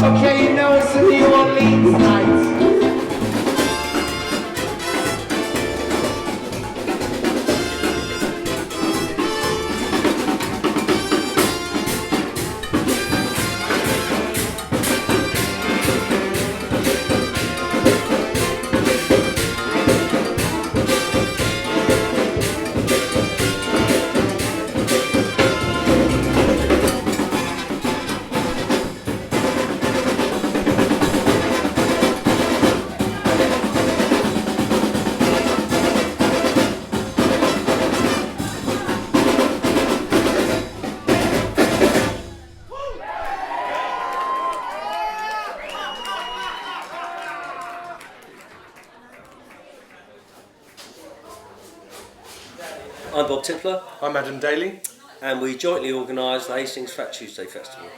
Okay, you know it's a New Orleans night. I'm Bob Tippler, I'm Adam Daly. and we jointly organise the Hastings Fat Tuesday Festival.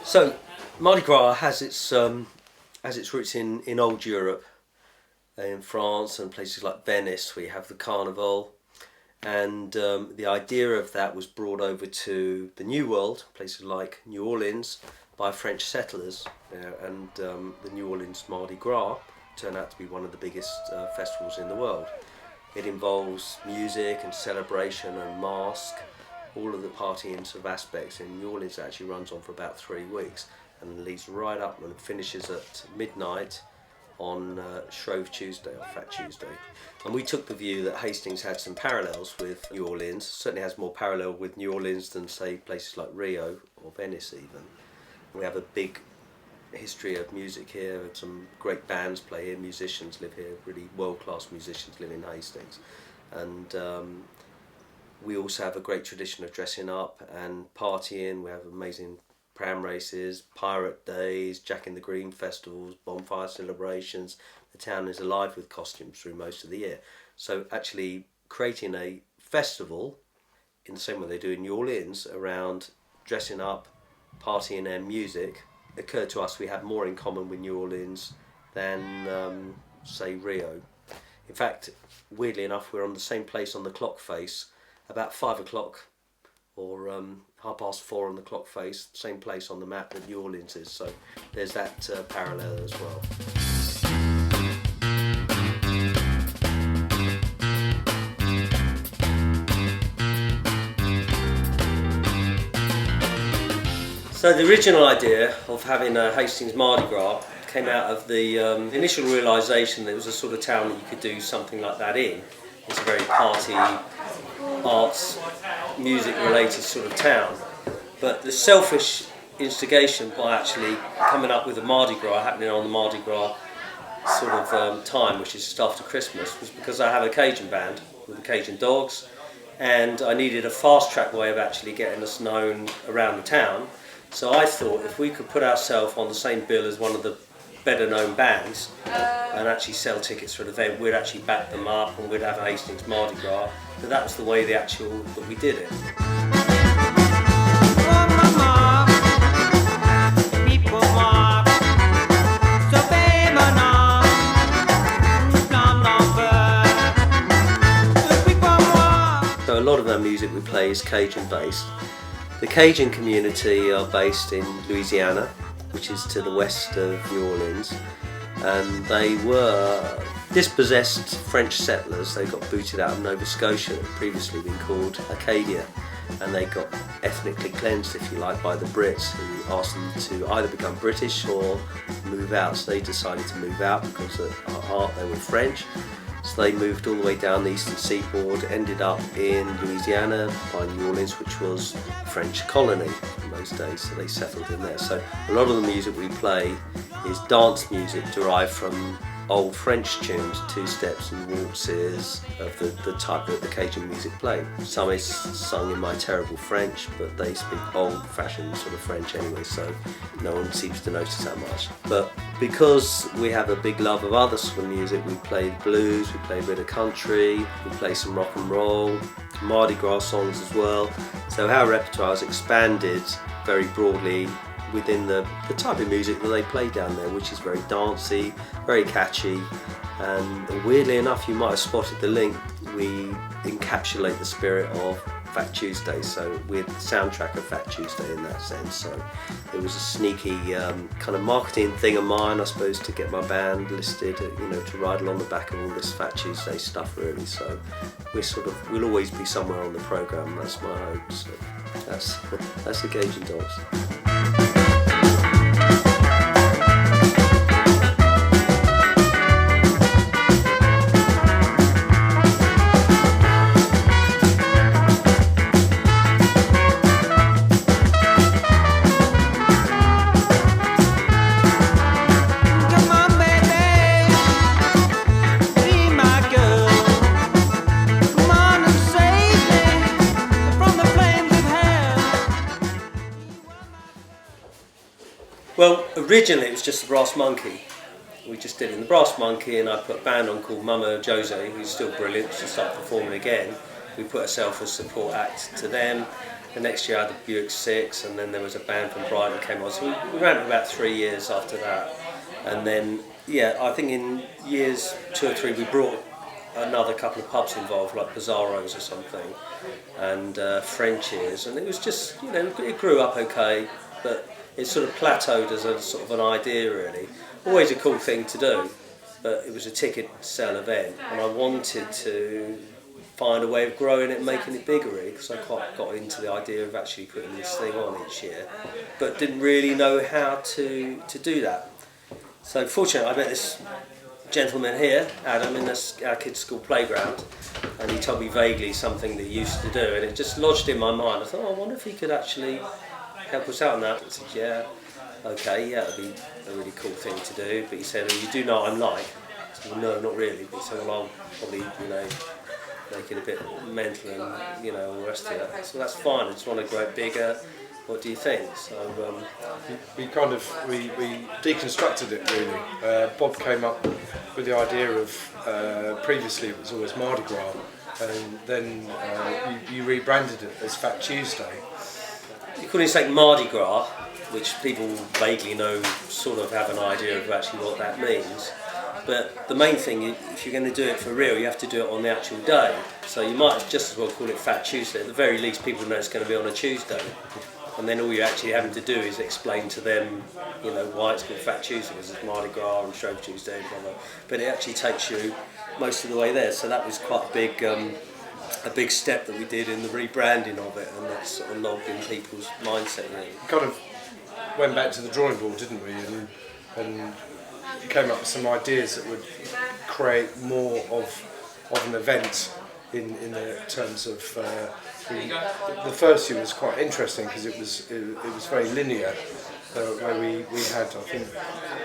So, Mardi Gras has its roots in old Europe, in France and places like Venice. We have the Carnival, and the idea of that was brought over to the New World, places like New Orleans, by French settlers, and the New Orleans Mardi Gras turned out to be one of the biggest festivals in the world. It involves music and celebration and mask, all of the partying sort of aspects. In New Orleans, it actually runs on for about 3 weeks and leads right up and finishes at midnight on Shrove Tuesday or Fat Tuesday. And we took the view that Hastings had some parallels with New Orleans, certainly has more parallel with New Orleans than say places like Rio or Venice even. We have a big history of music here, some great bands play here, musicians live here, really world-class musicians live in Hastings. And we also have a great tradition of dressing up and partying. We have amazing pram races, pirate days, Jack in the Green festivals, bonfire celebrations. The town is alive with costumes through most of the year. So actually creating a festival in the same way they do in New Orleans around dressing up, partying and music occurred to us we had more in common with New Orleans than say Rio. In fact, weirdly enough, we're on the same place on the clock face about 5 o'clock or 4:30 on the clock face, same place on the map that New Orleans is, so there's that parallel as well. So the original idea of having a Hastings Mardi Gras came out of the initial realisation that it was a sort of town that you could do something like that in. It's a very party, arts, music related sort of town. But the selfish instigation by actually coming up with a Mardi Gras happening on the Mardi Gras sort of time, which is just after Christmas, was because I have a Cajun band with the Cajun Dogs, and I needed a fast track way of actually getting us known around the town. So I thought if we could put ourselves on the same bill as one of the better known bands and actually sell tickets for an event, we'd actually back them up and we'd have a Hastings Mardi Gras. So that was the way that we did it. So a lot of our music we play is Cajun based. The Cajun community are based in Louisiana, which is to the west of New Orleans, and they were dispossessed French settlers. They got booted out of Nova Scotia, that had previously been called Acadia, and they got ethnically cleansed, if you like, by the Brits, who asked them to either become British or move out. So they decided to move out because at heart they were French. So they moved all the way down the eastern seaboard, ended up in Louisiana by New Orleans, which was a French colony in those days, so they settled in there. So a lot of the music we play is dance music derived from old French tunes, two-steps and waltzes of the type that the Cajun music played. Some is sung in my terrible French, but they speak old-fashioned sort of French anyway, so no one seems to notice that much. But because we have a big love of other sort of music, we play blues, we play a bit of country, we play some rock and roll, Mardi Gras songs as well. So our repertoire has expanded very broadly within the type of music that they play down there, which is very dancey, very catchy, and weirdly enough, you might have spotted the link. We encapsulate the spirit of Fat Tuesday, so we're the soundtrack of Fat Tuesday in that sense. So it was a sneaky kind of marketing thing of mine, I suppose, to get my band listed, to ride along the back of all this Fat Tuesday stuff really. So we'll always be somewhere on the programme, that's my hope. So that's the Gauge and Dogs. Well, originally it was just the Brass Monkey. We just did it in the Brass Monkey, and I put a band on called Mama Jose, who's still brilliant. She started performing again. We put ourselves as support act to them. The next year I had the Buick 6, and then there was a band from Brighton that came on. So we ran for about 3 years after that. And then, I think in years 2 or 3 we brought another couple of pubs involved, like Bizarros or something, and Frenchies, and it was just, it grew up okay, but it sort of plateaued as a sort of an idea really. Always a cool thing to do, but it was a ticket sell event, and I wanted to find a way of growing it and making it bigger really, because I quite got into the idea of actually putting this thing on each year, but didn't really know how to do that. So fortunately I met this gentleman here, Adam, in our kids' school playground, and he told me vaguely something that he used to do, and it just lodged in my mind. I thought, I wonder if he could actually help us out on that. I said, yeah, okay, yeah, it'd be a really cool thing to do. But he said, you do know what I'm like? I said, well, no, not really. But he said, well, I'll probably, make it a bit mental and, all the rest of it. So that's fine, I just want to grow it bigger. What do you think? So we deconstructed it really. Bob came up with the idea of, previously it was always Mardi Gras, and then you rebranded it as Fat Tuesday. You couldn't say Mardi Gras, which people vaguely know, sort of have an idea of actually what that means. But the main thing, if you're going to do it for real, you have to do it on the actual day. So you might just as well call it Fat Tuesday. At the very least, people know it's going to be on a Tuesday. And then all you're actually having to do is explain to them, why it's called Fat Tuesday, because it's Mardi Gras and Shrove Tuesday and blah, blah. But it actually takes you most of the way there. So that was quite a big step that we did in the rebranding of it, and that's sort of logged in people's mindset really. We kind of went back to the drawing board, didn't we, and came up with some ideas that would create more of an event in the terms of the first year was quite interesting because it was very linear, where we had, I think,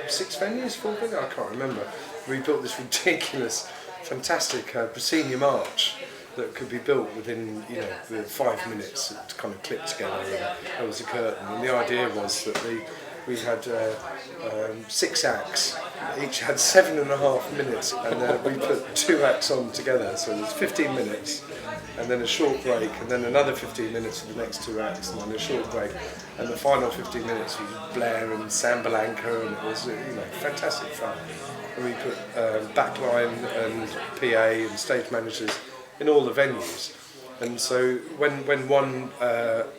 6 venues, 4 venues, I can't remember. We built this ridiculous, fantastic proscenium arch that could be built within 5 minutes. It kind of clipped together, and there was a curtain. And the idea was that we had 6 acts. Each had 7.5 minutes, and we put 2 acts on together. So it was 15 minutes, and then a short break, and then another 15 minutes for the next 2 acts, and then a short break. And the final 15 minutes was Blair and Sambalanka, and it was fantastic fun. And we put backline and PA and stage managers in all the venues, and so when one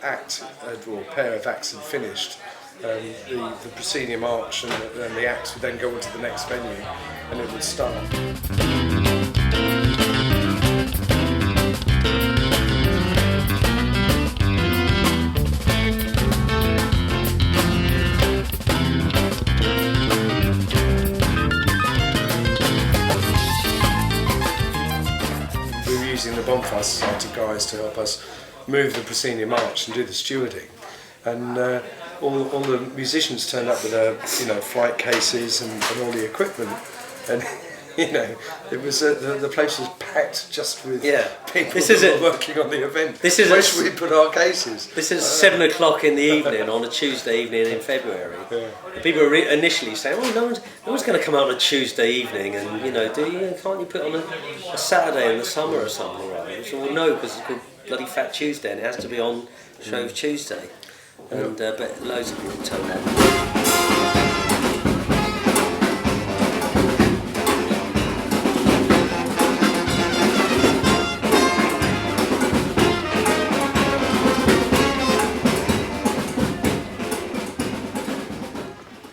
act or pair of acts had finished, the proscenium arch and the acts would then go on to the next venue, and it would start. Using the Bonfire Society guys to help us move the proscenium arch and do the stewarding, and all the musicians turned up with flight cases and all the equipment, and it was the place was packed just with people who were working on the event. Where should we put our cases? This is 7 o'clock in the evening on a Tuesday evening in February. Yeah. People were initially saying, "Oh, no one's going to come out on a Tuesday evening, and can't you put on a Saturday in the summer or something?" Right? So, well, no, because it's called bloody Fat Tuesday, and it has to be on Shrove Tuesday. And but loads of people turned up.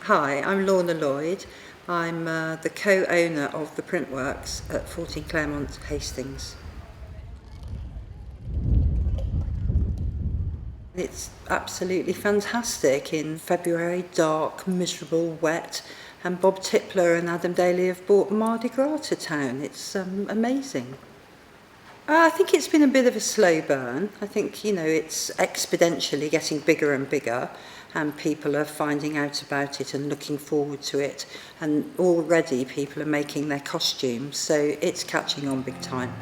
Hi, I'm Lorna Lloyd. I'm the co-owner of the Printworks at 14 Claremont, Hastings. It's absolutely fantastic. In February, dark, miserable, wet, and Bob Tippler and Adam Daly have brought Mardi Gras to town. It's amazing. I think it's been a bit of a slow burn. I think, it's exponentially getting bigger and bigger, and people are finding out about it and looking forward to it. And already people are making their costumes, so it's catching on big time.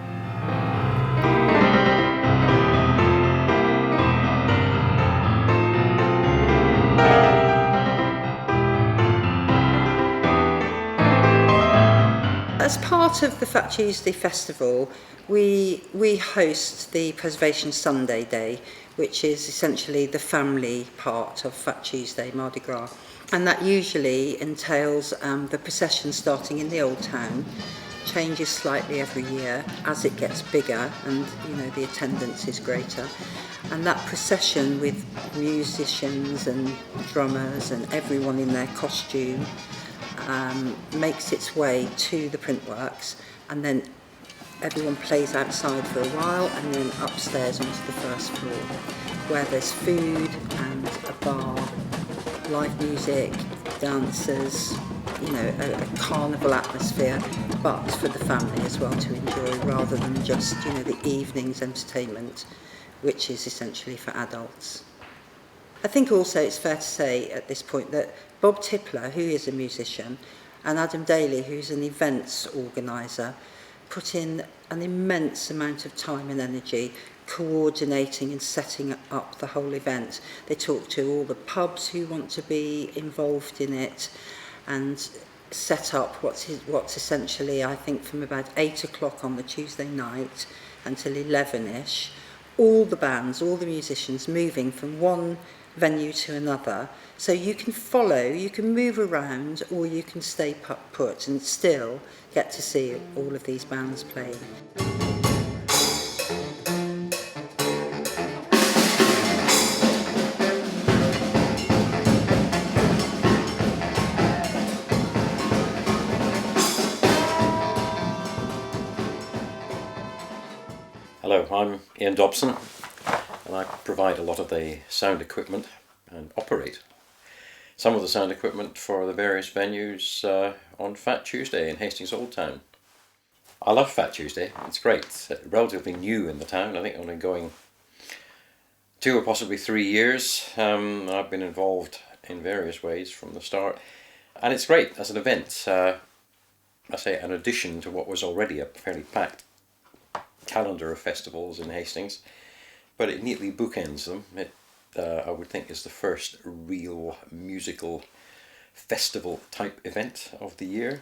As part of the Fat Tuesday Festival, we host the Preservation Sunday Day, which is essentially the family part of Fat Tuesday, Mardi Gras. And that usually entails the procession starting in the Old Town, changes slightly every year as it gets bigger and, the attendance is greater. And that procession with musicians and drummers and everyone in their costume makes its way to the Printworks, and then everyone plays outside for a while and then upstairs onto the first floor, where there's food and a bar, live music, dancers, a carnival atmosphere, but for the family as well to enjoy, rather than just, the evening's entertainment, which is essentially for adults. I think also it's fair to say at this point that Bob Tippler, who is a musician, and Adam Daly, who's an events organiser, put in an immense amount of time and energy coordinating and setting up the whole event. They talk to all the pubs who want to be involved in it and set up what's essentially, I think, from about 8 o'clock on the Tuesday night until 11ish, all the bands, all the musicians moving from one venue to another, so you can follow, you can move around, or you can stay put and still get to see all of these bands play. Hello, I'm Ian Dobson, and I provide a lot of the sound equipment and operate some of the sound equipment for the various venues on Fat Tuesday in Hastings Old Town. I love Fat Tuesday, it's great. It's relatively new in the town, I think only going 2 or possibly 3 years. I've been involved in various ways from the start, and it's great as an event. I say an addition to what was already a fairly packed calendar of festivals in Hastings, but it neatly bookends them. It, I would think, is the first real musical festival type event of the year.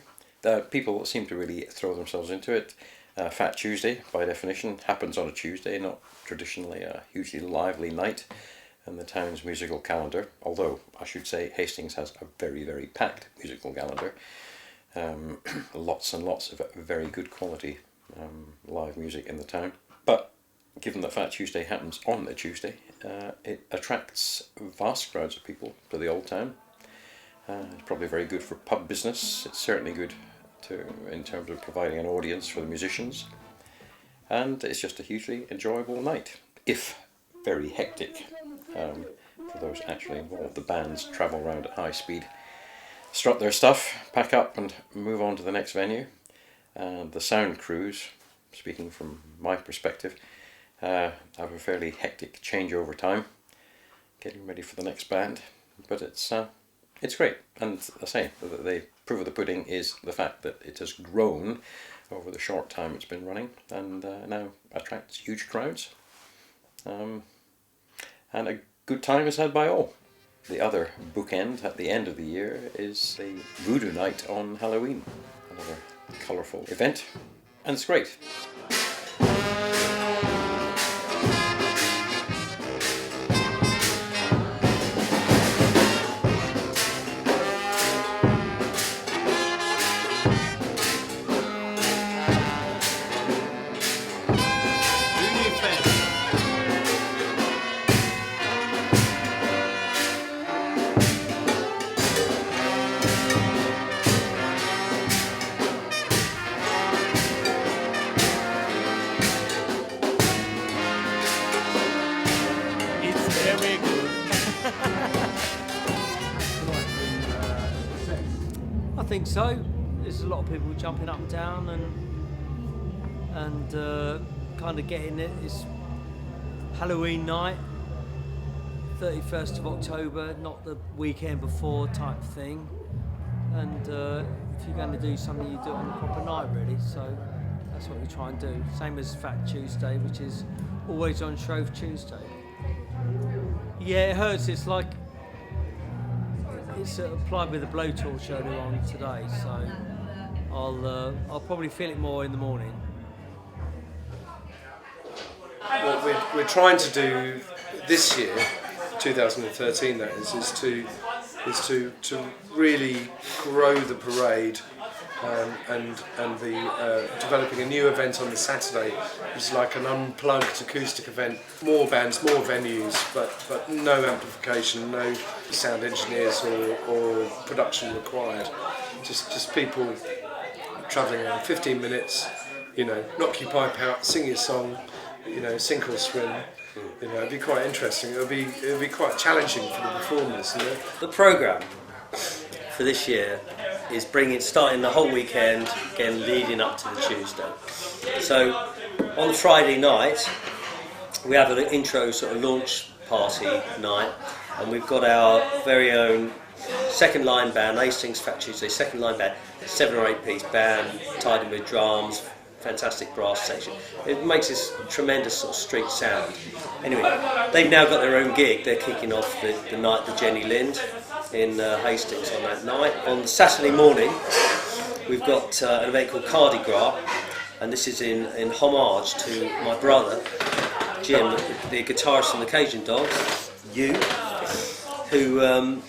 People seem to really throw themselves into it. Fat Tuesday, by definition, happens on a Tuesday, not traditionally a hugely lively night in the town's musical calendar, although I should say Hastings has a very, very packed musical calendar. Lots and lots of very good quality live music in the town. But given that Fat Tuesday happens on a Tuesday, it attracts vast crowds of people to the Old Town. It's probably very good for pub business. It's certainly good in terms of providing an audience for the musicians. And it's just a hugely enjoyable night, if very hectic for those actually involved. The bands travel around at high speed, strut their stuff, pack up and move on to the next venue. The sound crews, speaking from my perspective, have a fairly hectic changeover time, getting ready for the next band. But it's great, and I say the proof of the pudding is the fact that it has grown over the short time it's been running, and now attracts huge crowds. And a good time is had by all. The other bookend at the end of the year is the Voodoo Night on Halloween, another colourful event, and it's great. Very good. I think so. There's a lot of people jumping up and down and kind of getting it. It's Halloween night, 31st of October, not the weekend before type thing. And if you're going to do something, you do it on a proper night, really. So that's what we try and do. Same as Fat Tuesday, which is always on Shrove Tuesday. Yeah, it hurts. It's like it's applied with a blowtorch earlier on today, so I'll probably feel it more in the morning. What we're trying to do this year, 2013, that is to really grow the parade and the developing a new event on the Saturday. It's like an unplugged acoustic event. More bands, more venues, but no amplification, no sound engineers or production required. Just people travelling around 15 minutes, you know, knock your pipe out, sing your song, you know, sink or swim. You know, it'd be quite interesting. It'll be quite challenging for the performers. You know? The programme for this year is starting the whole weekend, again leading up to the Tuesday. So on the Friday night we have an intro sort of launch party night, and we've got our very own second line band, Hastings Fat Tuesday second line band, 7 or 8 piece band, tied in with drums, fantastic brass section. It makes this tremendous sort of street sound. Anyway, they've now got their own gig. They're kicking off the night, the Jenny Lind in Hastings on that night. On Saturday morning, we've got an event called Gras, and this is in homage to my brother, Jim, the guitarist from the Cajun Dogs, who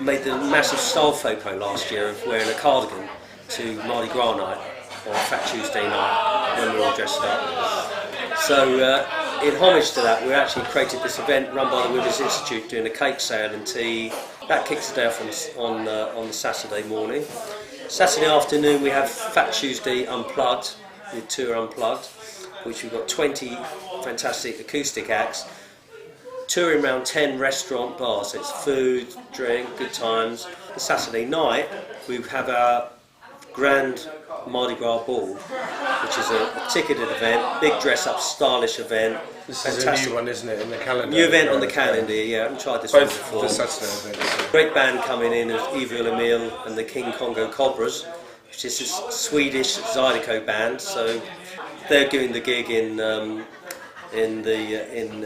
made the massive style faux pas last year of wearing a cardigan to Mardi Gras night, or Fat Tuesday night, when we were all dressed up. So in homage to that, we actually created this event run by the Women's Institute, doing a cake sale and tea. That kicks the day off on the Saturday morning. Saturday afternoon we have Fat Tuesday Unplugged, with Tour Unplugged, which we've got 20 fantastic acoustic acts, touring around 10 restaurant bars. So it's food, drink, good times. The Saturday night we have our grand Mardi Gras ball, which is a ticketed event, big dress-up, stylish event. This fantastic. is a new one, isn't it, in the calendar? New event on the calendar, yeah. I haven't tried this one before. Both the Saturday events. Great band coming in of Evil Emil and the King Congo Cobras, which is a Swedish Zydeco band. So they're doing the gig in the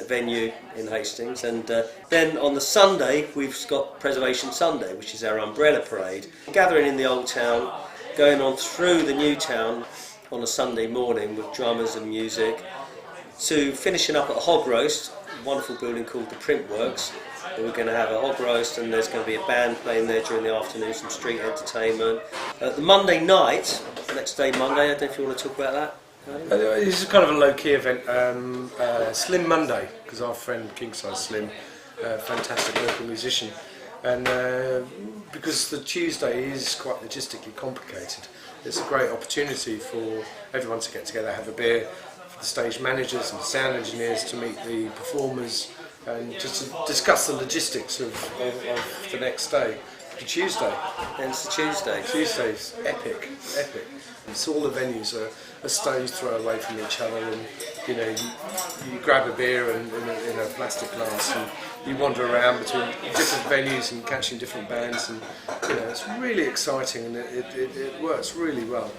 venue in Hastings, and then on the Sunday we've got Preservation Sunday, which is our umbrella parade, gathering in the old town, going on through the new town on a Sunday morning with drummers and music, to finishing up at a hog roast, a wonderful building called the Print Works. We're going to have a hog roast, and there's going to be a band playing there during the afternoon, some street entertainment. The Monday night, next day Monday, I don't know if you want to talk about that. This is kind of a low-key event, Slim Monday, because our friend King Size Slim, fantastic local musician, and because the Tuesday is quite logistically complicated, it's a great opportunity for everyone to get together, have a beer, for the stage managers and sound engineers to meet the performers and just to discuss the logistics of the next day, the Tuesday. And it's the Tuesday. Tuesday's epic. So all the venues are a stone's throw away from each other, and you know you grab a beer in a plastic glass and you wander around between different venues and catching different bands, and you know it's really exciting, and it works really well.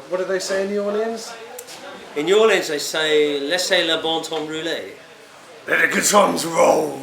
What do they say in New Orleans? In New Orleans they say laissez le bon temps rouler. Let the good times roll.